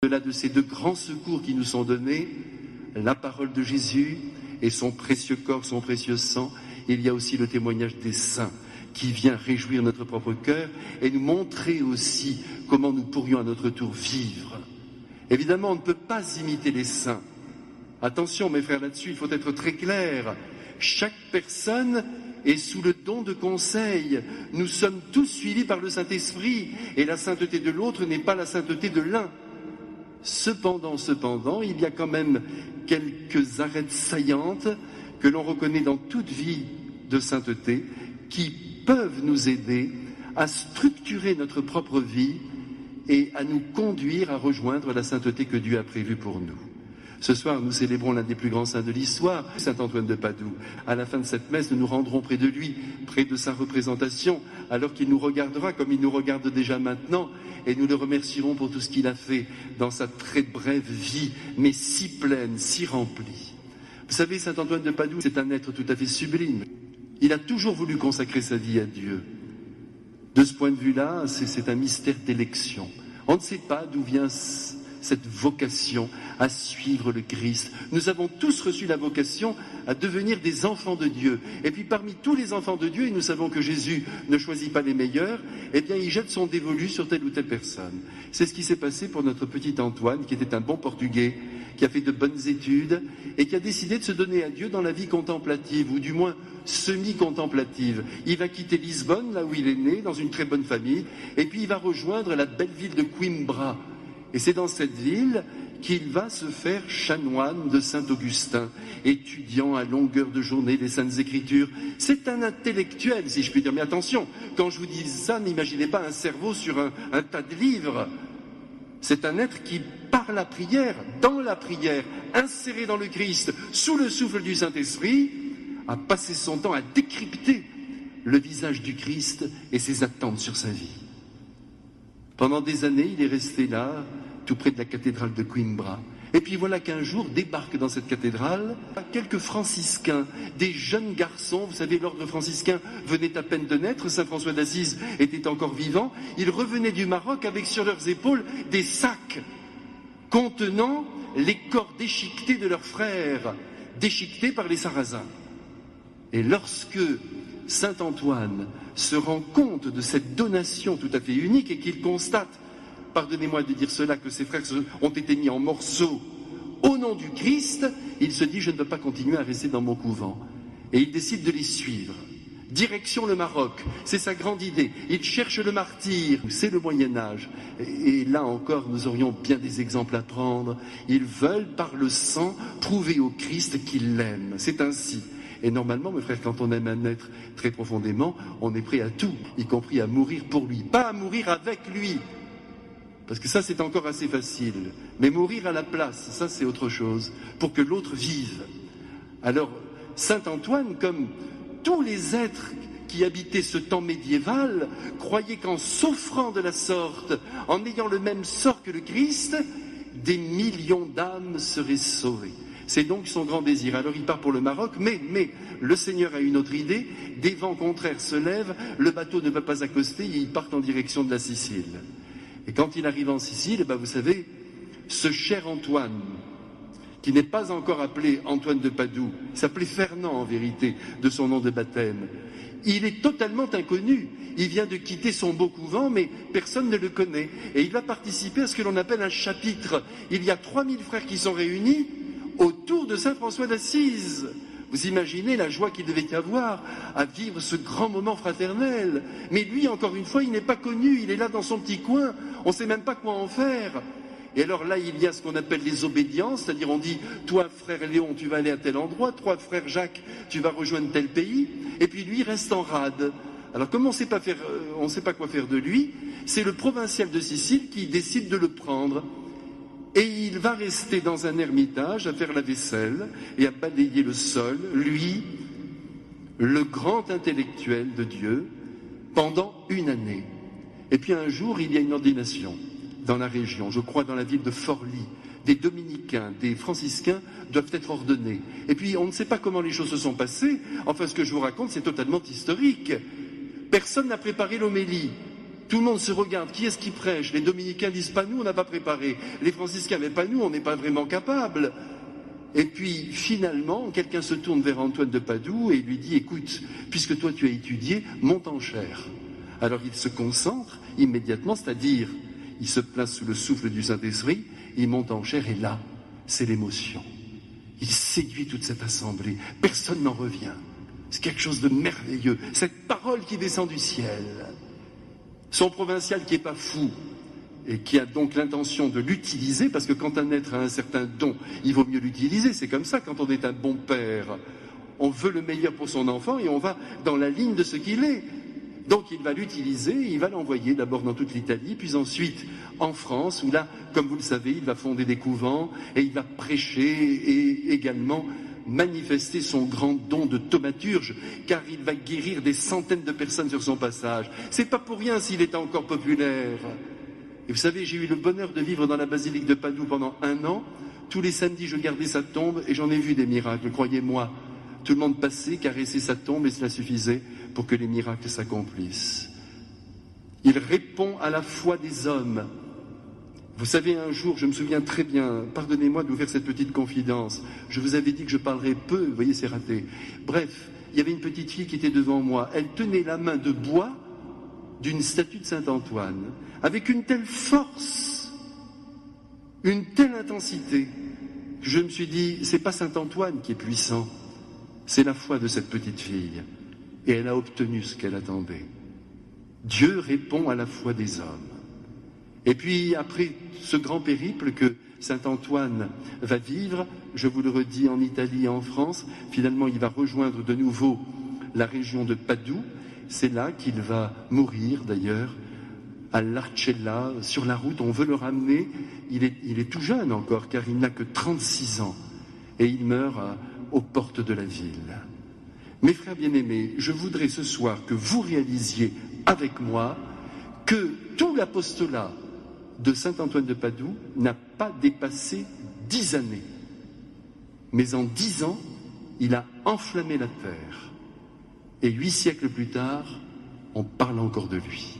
Au-delà de ces deux grands secours qui nous sont donnés, la parole de Jésus et son précieux corps, son précieux sang, il y a aussi le témoignage des saints qui vient réjouir notre propre cœur et nous montrer aussi comment nous pourrions à notre tour vivre. Évidemment, on ne peut pas imiter les saints. Attention mes frères, là-dessus, il faut être très clair. Chaque personne est sous le don de conseil. Nous sommes tous suivis par le Saint-Esprit et la sainteté de l'autre n'est pas la sainteté de l'un. Cependant, il y a quand même quelques arêtes saillantes que l'on reconnaît dans toute vie de sainteté qui peuvent nous aider à structurer notre propre vie et à nous conduire à rejoindre la sainteté que Dieu a prévue pour nous. Ce soir, nous célébrons l'un des plus grands saints de l'histoire, saint Antoine de Padoue. À la fin de cette messe, nous nous rendrons près de lui, près de sa représentation, alors qu'il nous regardera comme il nous regarde déjà maintenant, et nous le remercierons pour tout ce qu'il a fait dans sa très brève vie, mais si pleine, si remplie. Vous savez, saint Antoine de Padoue, c'est un être tout à fait sublime. Il a toujours voulu consacrer sa vie à Dieu. De ce point de vue-là, c'est un mystère d'élection. On ne sait pas d'où vient cette vocation à suivre le Christ. Nous avons tous reçu la vocation à devenir des enfants de Dieu. Et puis parmi tous les enfants de Dieu, et nous savons que Jésus ne choisit pas les meilleurs, eh bien il jette son dévolu sur telle ou telle personne. C'est ce qui s'est passé pour notre petit Antoine, qui était un bon Portugais, qui a fait de bonnes études et qui a décidé de se donner à Dieu dans la vie contemplative, ou du moins semi-contemplative. Il va quitter Lisbonne, là où il est né, dans une très bonne famille, et puis il va rejoindre la belle ville de Coimbra. Et c'est dans cette ville qu'il va se faire chanoine de Saint-Augustin, étudiant à longueur de journée les Saintes Écritures. C'est un intellectuel, si je puis dire. Mais attention, quand je vous dis ça, n'imaginez pas un cerveau sur un tas de livres. C'est un être qui, par la prière, dans la prière, inséré dans le Christ, sous le souffle du Saint-Esprit, a passé son temps à décrypter le visage du Christ et ses attentes sur sa vie. Pendant des années, il est resté là, tout près de la cathédrale de Coimbra. Et puis voilà qu'un jour débarquent dans cette cathédrale quelques franciscains, des jeunes garçons. Vous savez, l'ordre franciscain venait à peine de naître, saint François d'Assise était encore vivant. Ils revenaient du Maroc avec sur leurs épaules des sacs contenant les corps déchiquetés de leurs frères, déchiquetés par les Sarrasins. Et lorsque saint Antoine se rend compte de cette donation tout à fait unique et qu'il constate, pardonnez-moi de dire cela, que ses frères ont été mis en morceaux au nom du Christ, il se dit: je ne peux pas continuer à rester dans mon couvent. Et il décide de les suivre. Direction le Maroc, c'est sa grande idée. Il cherche le martyr, c'est le Moyen-Âge. Et là encore, nous aurions bien des exemples à prendre. Ils veulent, par le sang, prouver au Christ qu'ils l'aiment. C'est ainsi. Et normalement, mes frères, quand on aime un être très profondément, on est prêt à tout, y compris à mourir pour lui. Pas à mourir avec lui, parce que ça, c'est encore assez facile. Mais mourir à la place, ça, c'est autre chose, pour que l'autre vive. Alors, saint Antoine, comme tous les êtres qui habitaient ce temps médiéval, croyaient qu'en s'offrant de la sorte, en ayant le même sort que le Christ, des millions d'âmes seraient sauvées. C'est donc son grand désir. Alors il part pour le Maroc, mais le Seigneur a une autre idée. Des vents contraires se lèvent, le bateau ne va pas accoster, ils partent en direction de la Sicile. Et quand il arrive en Sicile, vous savez, ce cher Antoine, qui n'est pas encore appelé Antoine de Padoue, il s'appelait Fernand en vérité, de son nom de baptême, il est totalement inconnu. Il vient de quitter son beau couvent, mais personne ne le connaît. Et il va participer à ce que l'on appelle un chapitre. Il y a 3000 frères qui sont réunis autour de saint François d'Assise. Vous imaginez la joie qu'il devait y avoir à vivre ce grand moment fraternel. Mais lui, encore une fois, il n'est pas connu, il est là dans son petit coin, on ne sait même pas quoi en faire. Et alors là, il y a ce qu'on appelle les obédiences, c'est-à-dire on dit, toi frère Léon, tu vas aller à tel endroit, toi frère Jacques, tu vas rejoindre tel pays, et puis lui reste en rade. Alors comme on ne sait pas quoi faire de lui, c'est le provincial de Sicile qui décide de le prendre. Et il va rester dans un ermitage à faire la vaisselle et à balayer le sol, lui, le grand intellectuel de Dieu, pendant une année. Et puis un jour, il y a une ordination dans la région, je crois dans la ville de Forlì. Des dominicains, des franciscains doivent être ordonnés. Et puis on ne sait pas comment les choses se sont passées. Enfin, ce que je vous raconte, c'est totalement historique. Personne n'a préparé l'homélie. Tout le monde se regarde, qui est-ce qui prêche? Les dominicains disent pas nous, on n'a pas préparé. Les franciscains, mais pas nous, on n'est pas vraiment capables. Et puis, finalement, quelqu'un se tourne vers Antoine de Padoue et lui dit, écoute, puisque toi tu as étudié, monte en chair. Alors il se concentre immédiatement, c'est-à-dire, il se place sous le souffle du Saint-Esprit, il monte en chair et là, c'est l'émotion. Il séduit toute cette assemblée, personne n'en revient. C'est quelque chose de merveilleux, cette parole qui descend du ciel. Son provincial qui n'est pas fou et qui a donc l'intention de l'utiliser, parce que quand un être a un certain don, il vaut mieux l'utiliser. C'est comme ça quand on est un bon père. On veut le meilleur pour son enfant et on va dans la ligne de ce qu'il est. Donc il va l'utiliser, il va l'envoyer d'abord dans toute l'Italie, puis ensuite en France, où là, comme vous le savez, il va fonder des couvents et il va prêcher et également manifester son grand don de thaumaturge, car il va guérir des centaines de personnes sur son passage. C'est pas pour rien s'il est encore populaire. Et vous savez, j'ai eu le bonheur de vivre dans la basilique de Padoue pendant 1 an. Tous les samedis, je gardais sa tombe et j'en ai vu des miracles, croyez-moi. Tout le monde passait, caressait sa tombe et cela suffisait pour que les miracles s'accomplissent. Il répond à la foi des hommes. Vous savez, un jour, je me souviens très bien, pardonnez-moi de vous faire cette petite confidence, je vous avais dit que je parlerais peu, vous voyez, c'est raté. Bref, il y avait une petite fille qui était devant moi, elle tenait la main de bois d'une statue de Saint-Antoine, avec une telle force, une telle intensité, que je me suis dit, c'est pas Saint-Antoine qui est puissant, c'est la foi de cette petite fille. Et elle a obtenu ce qu'elle attendait. Dieu répond à la foi des hommes. Et puis, après ce grand périple que Saint-Antoine va vivre, je vous le redis, en Italie et en France, finalement, il va rejoindre de nouveau la région de Padoue. C'est là qu'il va mourir, d'ailleurs, à l'Arcella, sur la route. On veut le ramener. Il est tout jeune encore, car il n'a que 36 ans. Et il meurt aux portes de la ville. Mes frères bien-aimés, je voudrais ce soir que vous réalisiez avec moi que tout l'apostolat de Saint-Antoine de Padoue n'a pas dépassé 10 années. Mais en 10 ans, il a enflammé la terre. Et 8 siècles plus tard, on parle encore de lui.